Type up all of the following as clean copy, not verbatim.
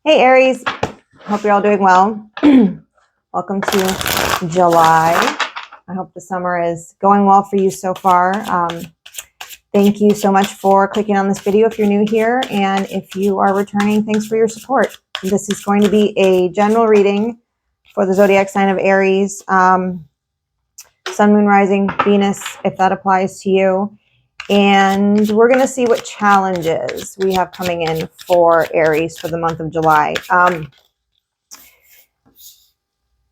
Hey Aries, hope you're all doing well. Welcome to July. I hope the summer is going well for you so far. Thank you so much for clicking on this video if you're new here, and if you are returning, thanks for your support. This is going to be a general reading for the zodiac sign of Aries, Sun, Moon, Rising, Venus, if that applies to you. And we're going to see what challenges we have coming in for Aries for the month of July.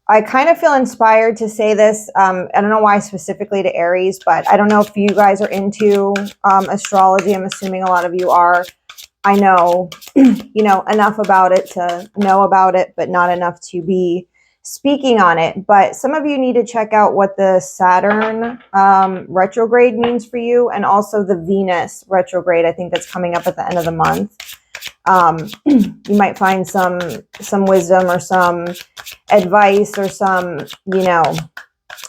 I kind of feel inspired to say this. I don't know why specifically to Aries, but I don't know if you guys are into astrology. I'm assuming a lot of you are. I know, enough about it to know about it, but not enough to be speaking on it. But some of you need to check out what the Saturn retrograde means for you, and also the Venus retrograde. I think that's coming up at the end of the month. You might find some wisdom or some advice or some,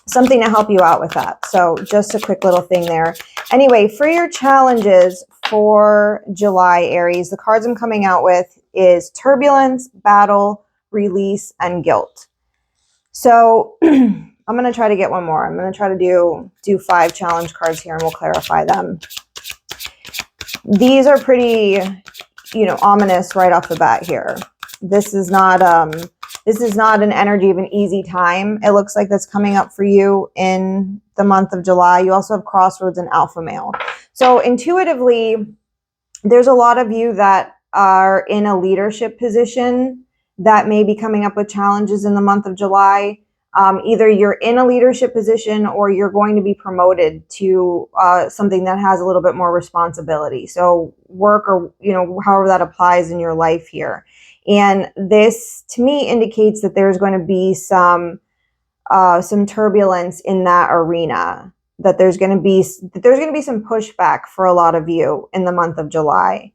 something to help you out with that. So just a quick little thing there. Anyway, for your challenges for July, Aries, the cards I'm coming out with is turbulence, battle, release, and guilt. So I'm going to try to get one more. I'm going to try to do 5 challenge cards here, and we'll clarify them. These are pretty, ominous right off the bat here. This is not an energy of an easy time. It looks like that's coming up for you in the month of July. You also have crossroads and alpha male. So intuitively, there's a lot of you that are in a leadership position that may be coming up with challenges in the month of July. Either you're in a leadership position or you're going to be promoted to something that has a little bit more responsibility. So work or, however that applies in your life here. And this, to me, indicates that there's going to be some turbulence in that arena. That there's going to be some pushback for a lot of you in the month of July.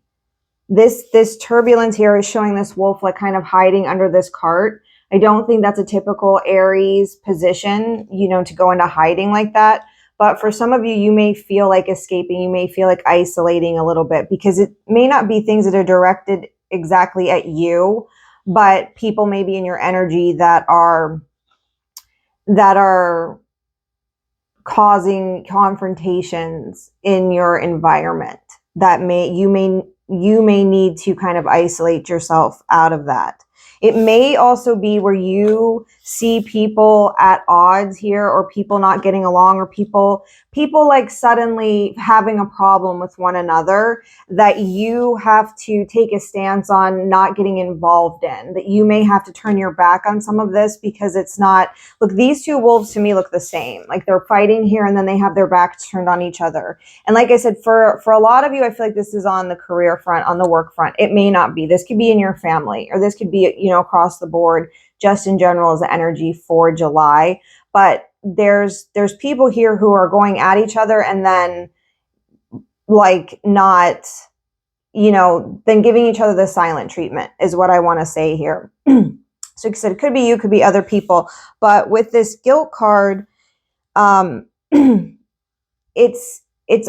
This turbulence here is showing this wolf like kind of hiding under this cart. I don't think that's a typical Aries position, to go into hiding like that. But for some of you, you may feel like escaping. You may feel like isolating a little bit, because it may not be things that are directed exactly at you, but people may be in your energy that are causing confrontations in your environment that you may need to kind of isolate yourself out of that. It may also be where you see people at odds here, or people not getting along, or people like suddenly having a problem with one another that you have to take a stance on not getting involved in, that you may have to turn your back on some of this, because it's not, look, these two wolves to me look the same. Like they're fighting here and then they have their backs turned on each other. And like I said, for a lot of you, I feel like this is on the career front, on the work front. It may not be. This could be in your family, or this could be, across the board, just in general as the energy for July. But there's people here who are going at each other and then like not, then giving each other the silent treatment is what I want to say here. So like I said, it could be you, could be other people. But with this guilt card, it's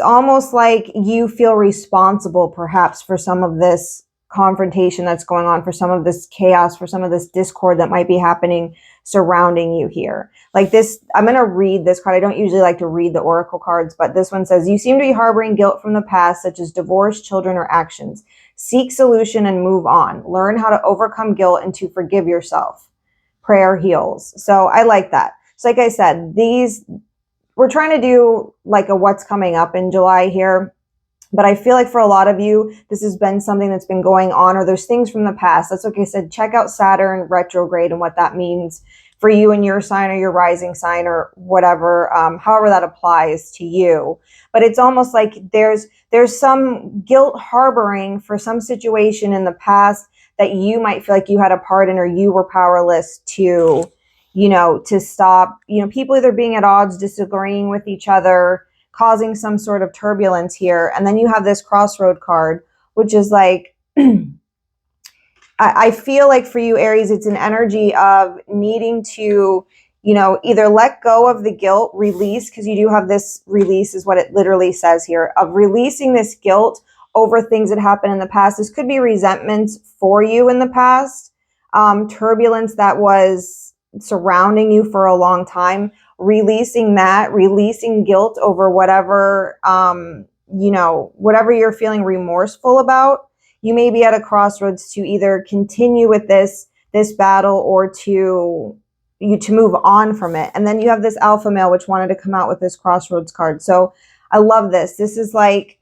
almost like you feel responsible perhaps for some of this confrontation that's going on, for some of this chaos, for some of this discord that might be happening surrounding you here. Like this, I'm going to read this card. I don't usually like to read the oracle cards, but this one says, you seem to be harboring guilt from the past, such as divorce, children, or actions. Seek solution and move on. Learn how to overcome guilt and to forgive yourself. Prayer heals. So I like that. So like I said, we're trying to do like a what's coming up in July here. But I feel like for a lot of you, this has been something that's been going on, or there's things from the past. That's okay. I said, check out Saturn retrograde and what that means for you and your sign, or your rising sign, or whatever, however that applies to you. But it's almost like there's some guilt harboring for some situation in the past that you might feel like you had a part in, or you were powerless to, to stop, people either being at odds, disagreeing with each other, causing some sort of turbulence here. And then you have this crossroad card, which is like, I feel like for you, Aries, it's an energy of needing to, either let go of the guilt, release, because you do have this release is what it literally says here, of releasing this guilt, over things that happened in the past. This could be resentments for you in the past, turbulence that was surrounding you for a long time, releasing that, releasing guilt over whatever, whatever you're feeling remorseful about. You may be at a crossroads to either continue with this battle or to move on from it. And then you have this alpha male, which wanted to come out with this crossroads card. So I love this. This is like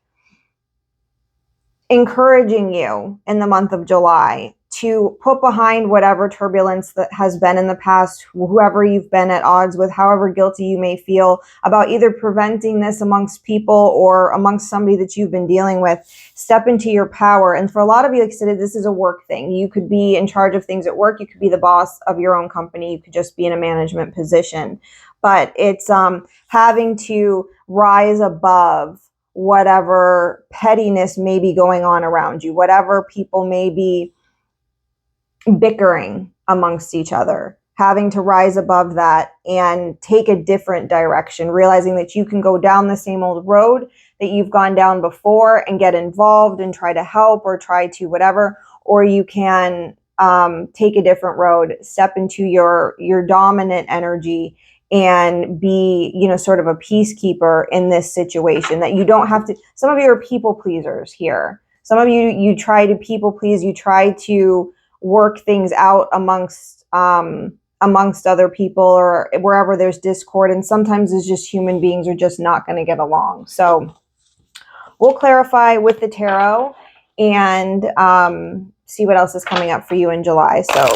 encouraging you in the month of July to put behind whatever turbulence that has been in the past, whoever you've been at odds with, however guilty you may feel about either preventing this amongst people or amongst somebody that you've been dealing with. Step into your power. And for a lot of you, like I said, this is a work thing. You could be in charge of things at work. You could be the boss of your own company. You could just be in a management position. But it's having to rise above whatever pettiness may be going on around you, whatever people may be bickering amongst each other, having to rise above that and take a different direction, realizing that you can go down the same old road that you've gone down before and get involved and try to help or try to whatever, or you can take a different road, step into your dominant energy and be, sort of a peacekeeper in this situation, that you don't have to. Some of you are people pleasers here. Some of you try to people please, you try to work things out amongst other people or wherever there's discord. And sometimes it's just human beings are just not going to get along. So we'll clarify with the tarot and see what else is coming up for you in July. So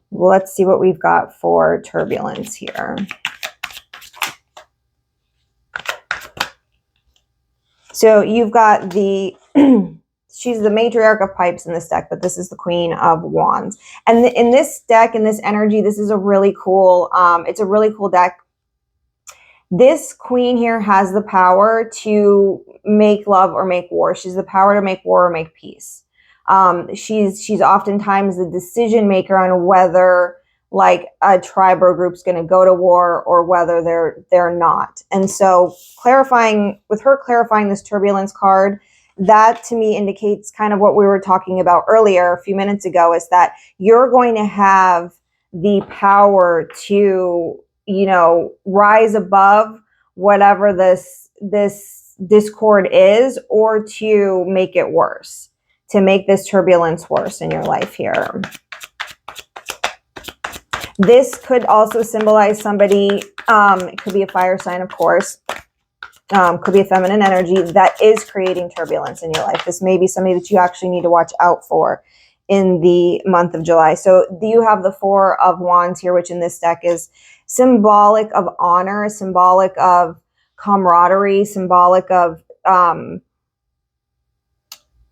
let's see what we've got for turbulence here. So you've got the, she's the matriarch of pipes in this deck, but this is the queen of wands. And in this deck, in this energy, this is a really cool, it's a really cool deck. This queen here has the power to make love or make war. She's the power to make war or make peace. She's oftentimes the decision maker on whether like a tribe or group's going to go to war or whether they're not. And so clarifying this turbulence card, that to me indicates kind of what we were talking about earlier a few minutes ago, is that you're going to have the power to, rise above whatever this discord is, or to make it worse, to make this turbulence worse in your life here. This could also symbolize somebody, it could be a fire sign, of course, could be a feminine energy that is creating turbulence in your life. This may be somebody that you actually need to watch out for in the month of July. So you have the Four of Wands here, which in this deck is symbolic of honor, symbolic of camaraderie, symbolic of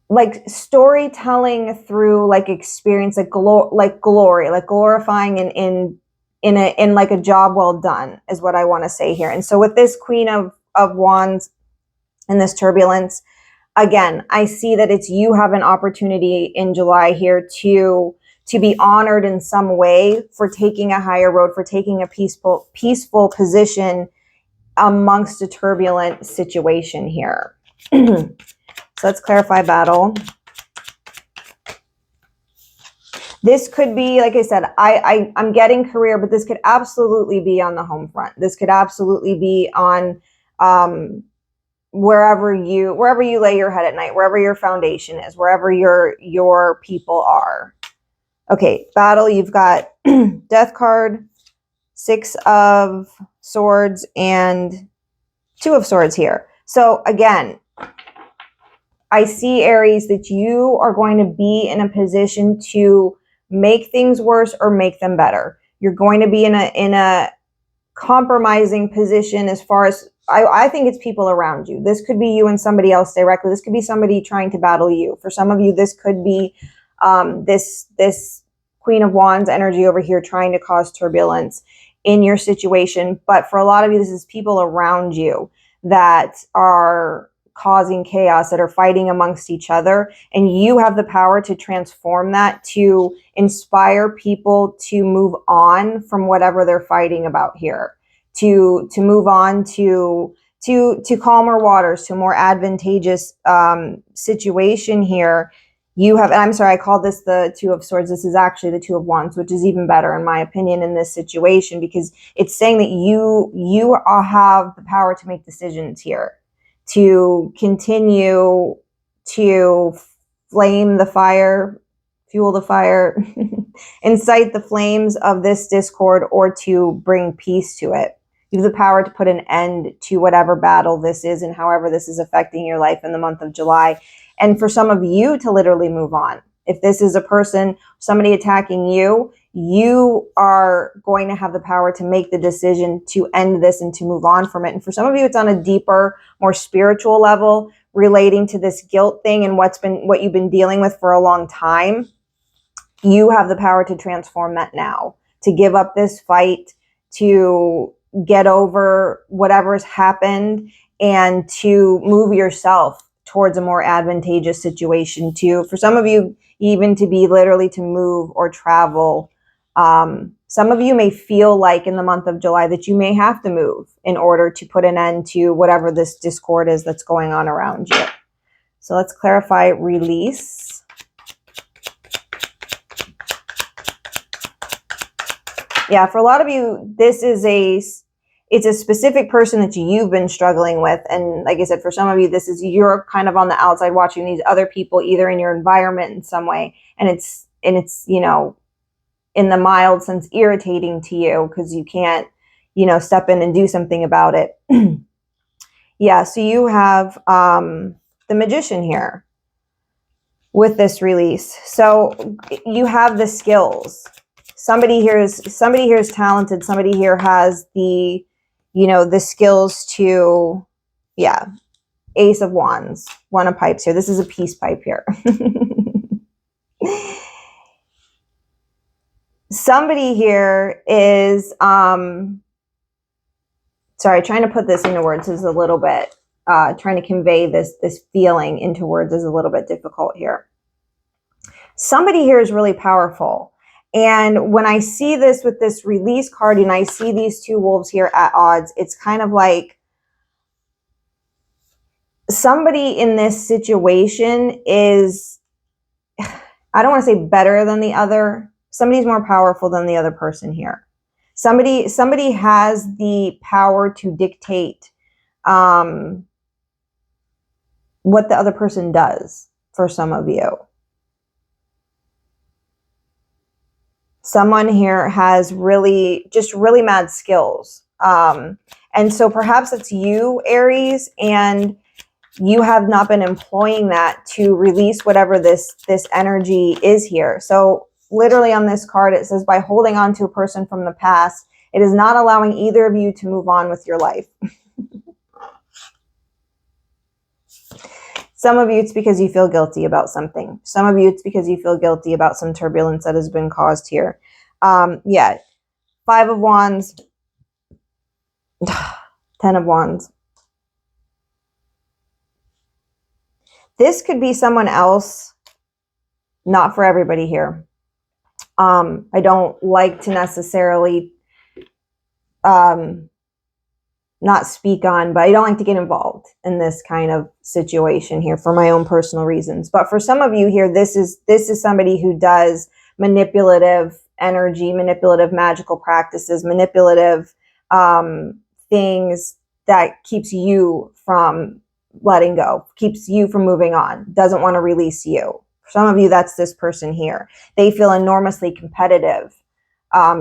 like storytelling through like experience, like glory, like glorifying in like a job well done is what I want to say here. And so with this Queen of Wands and this turbulence, again, I see that it's you have an opportunity in July here to be honored in some way for taking a higher road, for taking a peaceful position amongst a turbulent situation here. So let's clarify battle. This could be, like I said, I'm getting career, but this could absolutely be on the home front. This could absolutely be on wherever you lay your head at night, wherever your foundation is, wherever your people are. Okay, battle, you've got Death card, Six of Swords, and Two of Swords here. So again, I see, Aries, that you are going to be in a position to make things worse or make them better. You're going to be in a compromising position as far as, I think it's people around you. This could be you and somebody else directly. This could be somebody trying to battle you. For some of you, this could be this Queen of Wands energy over here trying to cause turbulence in your situation. But for a lot of you, this is people around you that are causing chaos, that are fighting amongst each other, and you have the power to transform that, to inspire people to move on from whatever they're fighting about here, to move on, to to calmer waters, to a more advantageous situation here. You have, and I'm sorry, I called this the Two of Swords. This is actually the Two of Wands, which is even better in my opinion in this situation, because it's saying that you have the power to make decisions here, to continue to flame the fire, fuel the fire, incite the flames of this discord, or to bring peace to it. You have the power to put an end to whatever battle this is and however this is affecting your life in the month of July. And for some of you to literally move on. If this is a person, somebody attacking you, you are going to have the power to make the decision to end this and to move on from it. And for some of you, it's on a deeper, more spiritual level, relating to this guilt thing and what you've been dealing with for a long time. You have the power to transform that now, to give up this fight, to get over whatever's happened, and to move yourself towards a more advantageous situation too. For some of you, even to be literally to move or travel. Some of you may feel like in the month of July that you may have to move in order to put an end to whatever this discord is that's going on around you. So let's clarify release. Yeah, for a lot of you, this is it's a specific person that you've been struggling with. And like I said, for some of you, this is you're kind of on the outside watching these other people either in your environment in some way. And it's, you know, in the mild sense, irritating to you because you can't, you know, step in and do something about it. Yeah, so you have the Magician here with this release. So you have the skills. Somebody here is talented. Somebody here has the, you know, the skills to, yeah, Ace of Wands, One of Pipes here. This is a peace pipe here. Somebody here is, sorry, trying to put this into words is a little bit, trying to convey this feeling into words is a little bit difficult here. Somebody here is really powerful. And when I see this with this release card and I see these two wolves here at odds, it's kind of like somebody in this situation is, I don't want to say better than the other. Somebody's more powerful than the other person here. Somebody has the power to dictate what the other person does for some of you. Someone here has really mad skills. And so perhaps it's you, Aries, and you have not been employing that to release whatever this energy is here. So literally on this card, it says, by holding on to a person from the past, it is not allowing either of you to move on with your life. Some of you, it's because you feel guilty about something. Some of you, it's because you feel guilty about some turbulence that has been caused here. Yeah, 5 of Wands, 10 of Wands. This could be someone else, not for everybody here. I don't like to necessarily not speak on, but I don't like to get involved in this kind of situation here for my own personal reasons. But for some of you here, this is somebody who does manipulative energy, manipulative magical practices, manipulative things that keeps you from letting go, keeps you from moving on, doesn't want to release you. For some of you, that's this person here. They feel enormously competitive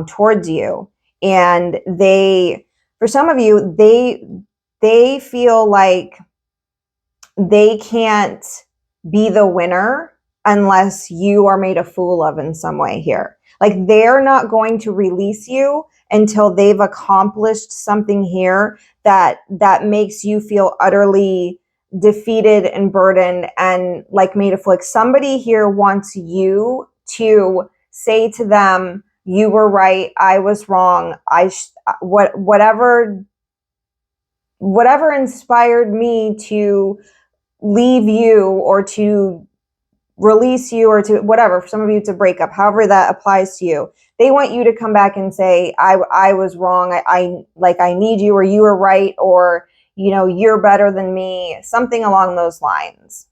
towards you, and for some of you, they feel like they can't be the winner unless you are made a fool of in some way here. Like they're not going to release you until they've accomplished something here that makes you feel utterly defeated and burdened and like made a fool. Like somebody here wants you to say to them, you were right, I was wrong. Whatever inspired me to leave you or to release you or to whatever, for some of you it's a breakup, however that applies to you. They want you to come back and say, I was wrong. I need you, or you were right, or, you know, you're better than me, something along those lines.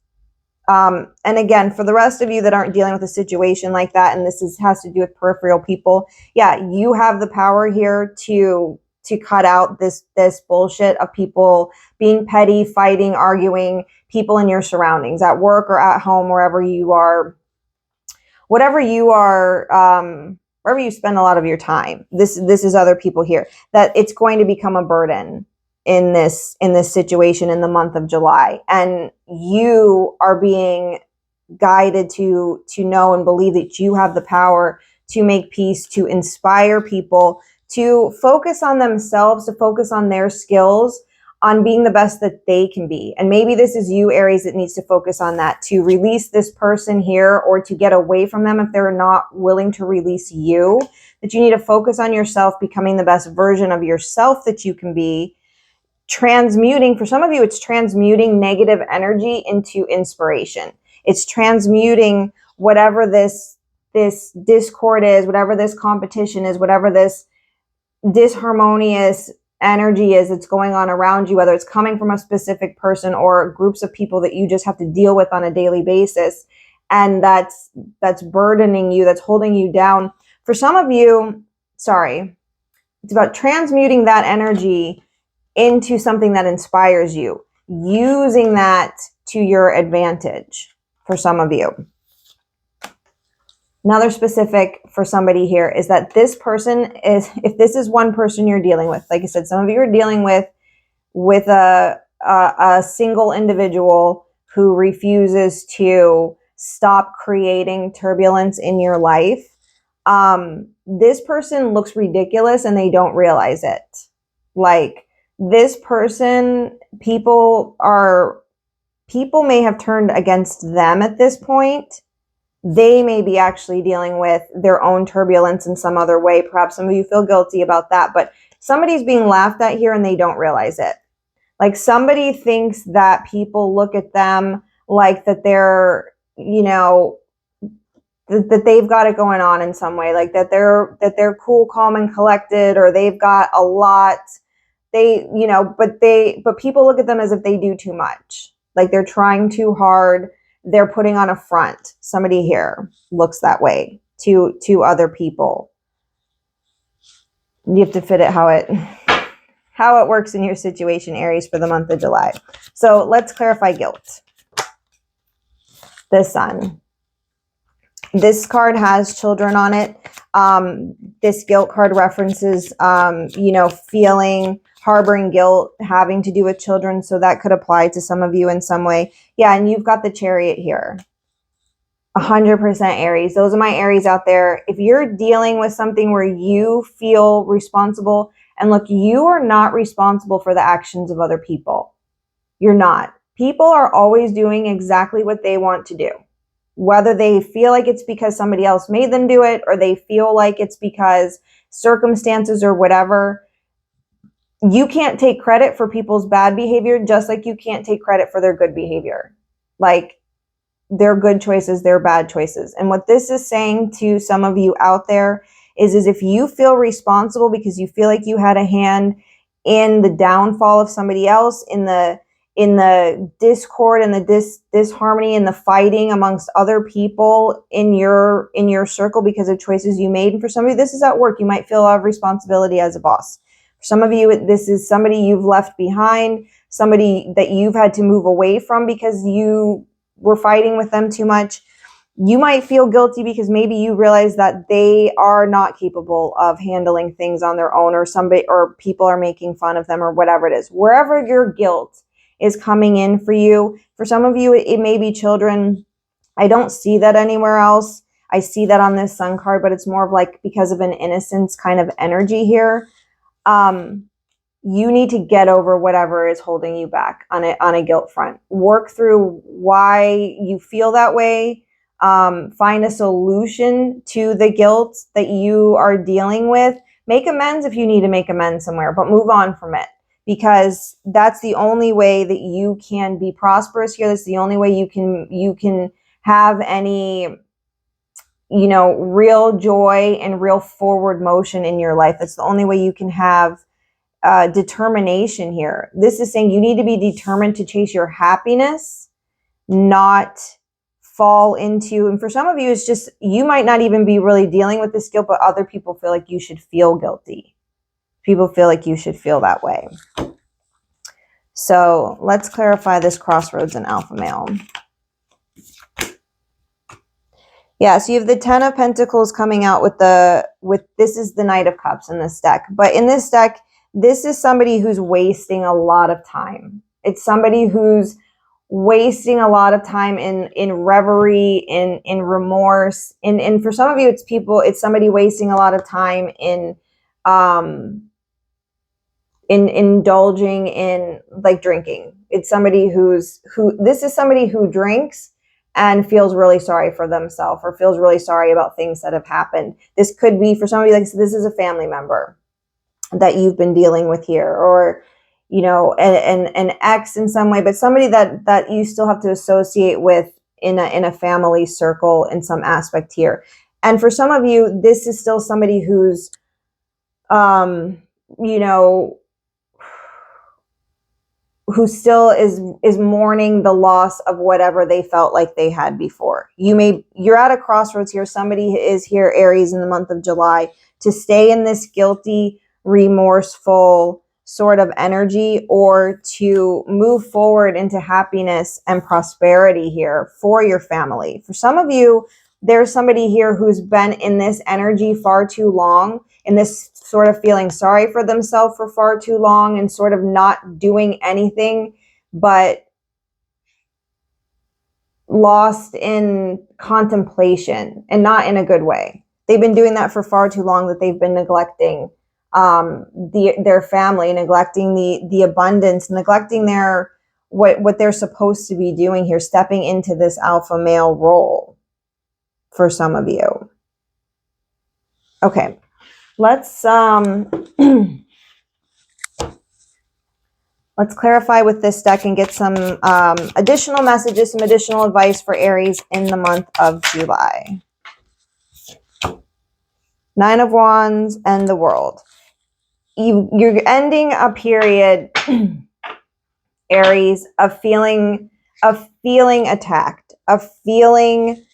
And again, for the rest of you that aren't dealing with a situation like that, and has to do with peripheral people, yeah, you have the power here to cut out this bullshit of people being petty, fighting, arguing, people in your surroundings, at work or at home, wherever you are, whatever you are, wherever you spend a lot of your time. This is other people here, that it's going to become a burden in this situation in the month of July, and you are being guided to know and believe that you have the power to make peace, to inspire people, to focus on themselves, to focus on their skills, on being the best that they can be. And maybe this is you, Aries, that needs to focus on that, to release this person here, or to get away from them if they're not willing to release you, that you need to focus on yourself, becoming the best version of yourself that you can be, transmuting. For some of you, it's transmuting negative energy into inspiration. It's transmuting whatever this discord is, whatever this competition is, whatever this disharmonious energy is that's going on around you, whether it's coming from a specific person or groups of people that you just have to deal with on a daily basis, and that's burdening you, that's holding you down. For some of you, it's about transmuting that energy into something that inspires you, using that to your advantage. For some of you, another specific for somebody here is that this person is, if this is one person you're dealing with, like I said, some of you are dealing with a single individual who refuses to stop creating turbulence in your life. This person looks ridiculous and they don't realize it. Like, this person, people may have turned against them at this point. They may be actually dealing with their own turbulence in some other way. Perhaps some of you feel guilty about that, but somebody's being laughed at here and they don't realize it. Like, somebody thinks that people look at them like that they're, you know, that they've got it going on in some way, like that they're cool, calm, and collected, or they've got a lot. They, you know, but people look at them as if they do too much. Like, they're trying too hard. They're putting on a front. Somebody here looks that way to other people. You have to fit it how it works in your situation, Aries, for the month of July. So let's clarify guilt. The Sun. This card has children on it. This guilt card references, you know, harboring guilt, having to do with children. So that could apply to some of you in some way. Yeah, and you've got the Chariot here. 100% Aries. Those are my Aries out there. If you're dealing with something where you feel responsible, and look, you are not responsible for the actions of other people. You're not. People are always doing exactly what they want to do. Whether they feel like it's because somebody else made them do it, or they feel like it's because circumstances or whatever. You can't take credit for people's bad behavior, just like you can't take credit for their good behavior. Like, their good choices, their bad choices. And what this is saying to some of you out there is if you feel responsible because you feel like you had a hand in the downfall of somebody else, in the discord and the disharmony and the fighting amongst other people in your circle because of choices you made. And for some of you, this is at work. You might feel a lot of responsibility as a boss. For some of you, this is somebody you've left behind, somebody that you've had to move away from because you were fighting with them too much. You might feel guilty because maybe you realize that they are not capable of handling things on their own, or people are making fun of them, or whatever it is. Wherever your guilt is coming in for you. For some of you, it may be children. I don't see that anywhere else. I see that on this Sun card, but it's more of like because of an innocence kind of energy here. You need to get over whatever is holding you back on a guilt front. Work through why you feel that way. Find a solution to the guilt that you are dealing with. Make amends if you need to make amends somewhere, but move on from it, because that's the only way that you can be prosperous here. That's the only way you can have any, real joy and real forward motion in your life. That's the only way you can have determination here. This is saying you need to be determined to chase your happiness, not fall into, and for some of you, it's just, you might not even be really dealing with this guilt, but other people feel like you should feel guilty. People feel like you should feel that way. So let's clarify this crossroads in alpha male. Yeah, so you have the 10 of Pentacles coming out with this is the Knight of Cups in this deck. But in this deck, this is somebody who's wasting a lot of time. It's somebody who's wasting a lot of time in reverie, in remorse. And for some of you, it's somebody wasting a lot of time in indulging in like drinking. It's somebody this is somebody who drinks and feels really sorry for themselves or feels really sorry about things that have happened. This could be for some of you, like this is a family member that you've been dealing with here, or you know, an ex in some way, but somebody that you still have to associate with in a family circle in some aspect here. And for some of you, this is still somebody who's you know, who still is mourning the loss of whatever they felt like they had before. You're at a crossroads here. Somebody is here, Aries, in the month of July, to stay in this guilty, remorseful sort of energy, or to move forward into happiness and prosperity here for your family. For some of you, there's somebody here who's been in this energy far too long, in this sort of feeling sorry for themselves for far too long, and sort of not doing anything but lost in contemplation, and not in a good way. They've been doing that for far too long, that they've been neglecting their family, neglecting the abundance, neglecting their what they're supposed to be doing here, stepping into this alpha male role for some of you. Okay, let's let's clarify with this deck and get some additional messages, some additional advice for Aries in the month of July. Nine of Wands and the World. You're ending a period, Aries, of feeling attacked, of feeling,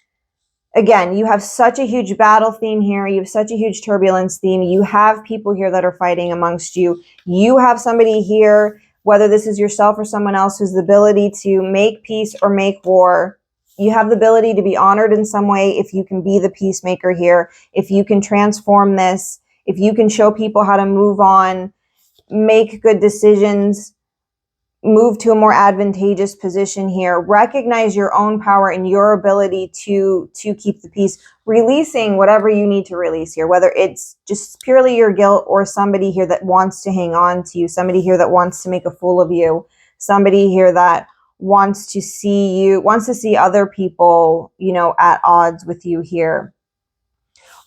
again, you have such a huge battle theme here. You have such a huge turbulence theme. You have people here that are fighting amongst you. You have somebody here, whether this is yourself or someone else, who's the ability to make peace or make war. You have the ability to be honored in some way if you can be the peacemaker here, if you can transform this, if you can show people how to move on, make good decisions, move to a more advantageous position here, recognize your own power and your ability to keep the peace, releasing whatever you need to release here, whether it's just purely your guilt or somebody here that wants to hang on to you, somebody here that wants to make a fool of you, somebody here that wants to see other people, you know, at odds with you here.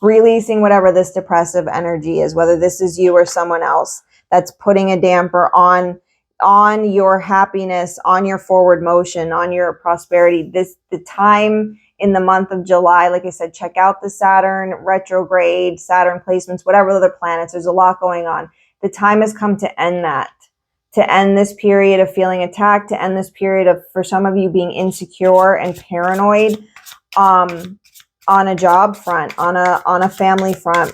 Releasing whatever this depressive energy is, whether this is you or someone else that's putting a damper on your happiness, on your forward motion, on your prosperity. The time in the month of July, like I said, check out the Saturn retrograde, Saturn placements, whatever other planets. There's a lot going on. The time has come to end that, to end this period of feeling attacked, to end this period of, for some of you, being insecure and paranoid, on a job front, on a family front,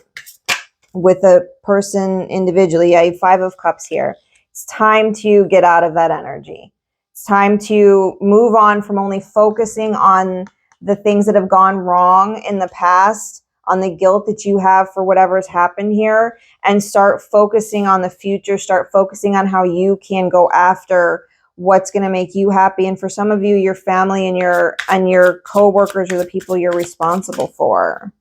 with a person individually. I have 5 of Cups here. It's time to get out of that energy. It's time to move on from only focusing on the things that have gone wrong in the past, on the guilt that you have for whatever's happened here, and start focusing on the future, start focusing on how you can go after what's going to make you happy. And for some of you, your family and your co-workers are the people you're responsible for.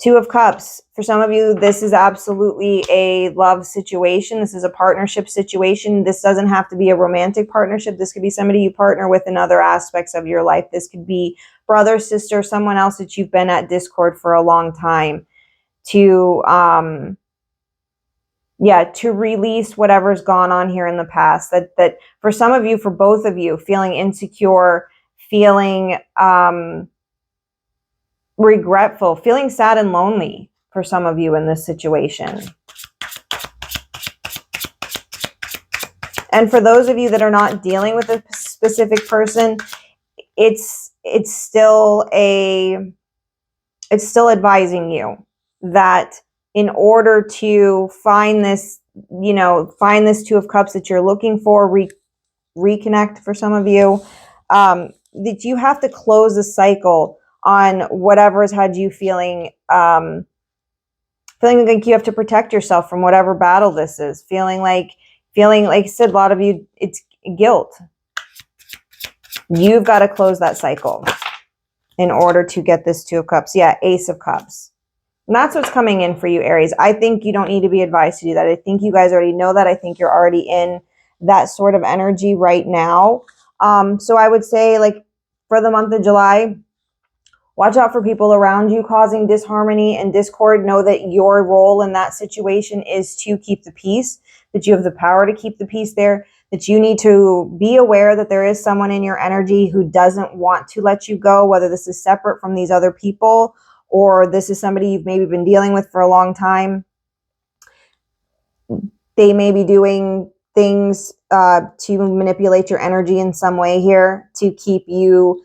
2 of Cups. For some of you, this is absolutely a love situation. This is a partnership situation. This doesn't have to be a romantic partnership. This could be somebody you partner with in other aspects of your life. This could be brother, sister, someone else that you've been at discord for a long time, to release whatever's gone on here in the past. That for some of you, for both of you, feeling insecure, feeling regretful, feeling sad and lonely for some of you in this situation. And for those of you that are not dealing with a specific person, it's still advising you that in order to find this, find this Two of Cups that you're looking for, reconnect for some of you, that you have to close the cycle on whatever has had you feeling like you have to protect yourself from whatever battle this is, feeling like I said, a lot of you, it's guilt. You've got to close that cycle in order to get this Two of Cups. Yeah, Ace of Cups. And that's what's coming in for you, Aries. I think you don't need to be advised to do that. I think you guys already know that. I think you're already in that sort of energy right now. So I would say, like, for the month of July, watch out for people around you causing disharmony and discord. Know that your role in that situation is to keep the peace, that you have the power to keep the peace there, that you need to be aware that there is someone in your energy who doesn't want to let you go, whether this is separate from these other people or this is somebody you've maybe been dealing with for a long time. They may be doing things to manipulate your energy in some way here, to keep you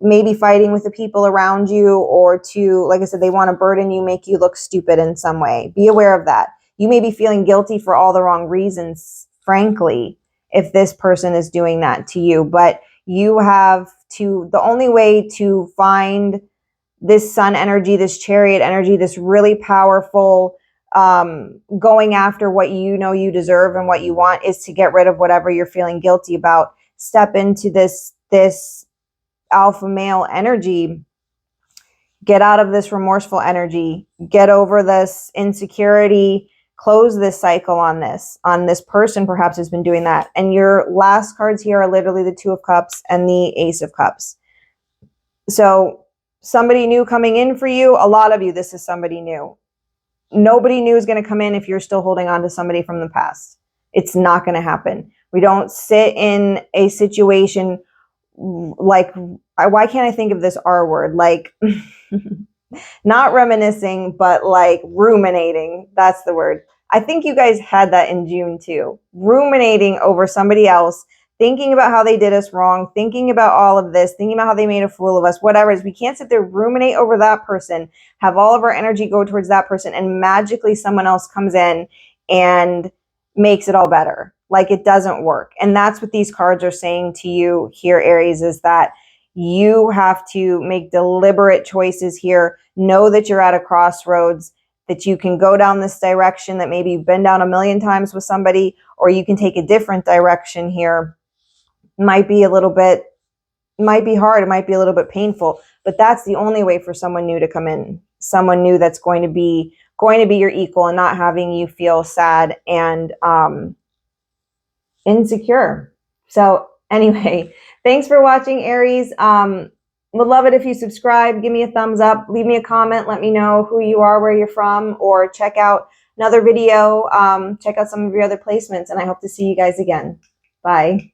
maybe fighting with the people around you, or to, like I said, they want to burden you, make you look stupid in some way. Be aware of that. You may be feeling guilty for all the wrong reasons, frankly, if this person is doing that to you. But you have to, the only way to find this Sun energy, this Chariot energy, this really powerful, going after what you know you deserve and what you want, is to get rid of whatever you're feeling guilty about. Step into this alpha male energy. Get out of this remorseful energy. Get over this insecurity. Close this cycle on this person perhaps has been doing that. And your last cards here are literally the Two of Cups and the Ace of Cups. So somebody new coming in for you. A lot of you, this is somebody new. Nobody new is going to come in if you're still holding on to somebody from the past. It's not going to happen. We don't sit in a situation like, why can't I think of this R word? Like, not reminiscing, but like ruminating. That's the word. I think you guys had that in June too. Ruminating over somebody else, thinking about how they did us wrong, thinking about all of this, thinking about how they made a fool of us, whatever it is. We can't sit there, ruminate over that person, have all of our energy go towards that person, and magically someone else comes in and makes it all better. Like, it doesn't work. And that's what these cards are saying to you here, Aries, is that you have to make deliberate choices here. Know that you're at a crossroads, that you can go down this direction that maybe you've been down a million times with somebody, or you can take a different direction here. Might be a little bit, might be hard, it might be a little bit painful, but that's the only way for someone new to come in. Someone new that's going to be your equal and not having you feel sad and insecure. So anyway, thanks for watching, Aries. Would love it if you subscribe, give me a thumbs up, leave me a comment, let me know who you are, where you're from, or check out another video, check out some of your other placements, and I hope to see you guys again. Bye.